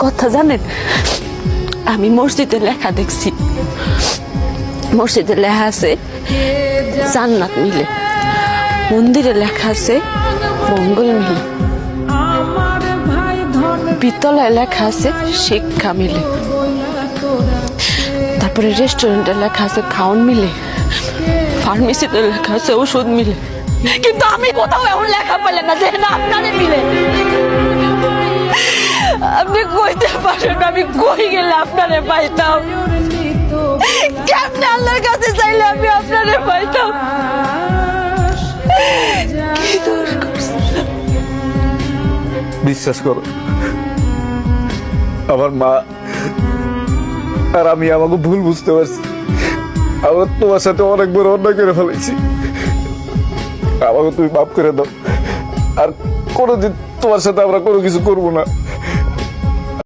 কথা জানেন, আমি মসজিদে লেখা দেখছি, মসজিদে লেখা আছে জান্নাত মিলে, মন্দিরে লেখা আছে মঙ্গল মিলে, বিদ্যালয়ে লেখা আছে শিক্ষা মিলে, তারপরে রেস্টুরেন্টে লেখা আছে খাওয়ান মিলে, ফার্মেসিতে লেখা আছে ওষুধ মিলে। কিন্তু আমি কোথাও এমন লেখা পেলাম না যে না আপনারে মিলে। আপনি কইতে পারেন আমি কই গেলে আপনারে পাইতাম, কেমনে আল্লাহর কাছে চাইলে আমি আপনারে পাইতাম? কি দোষ করছি? বিশ্বাস করো, আমার মা আর আমি আমাকে ভুল বুঝতে পারছি। আমার তোমার সাথে অনেক বড় অন্যায় করে ফেলেছি, আমাকে তুমি মাফ করে দাও। আর কোনোদিন তোমার সাথে আমরা কোনো কিছু করবো না।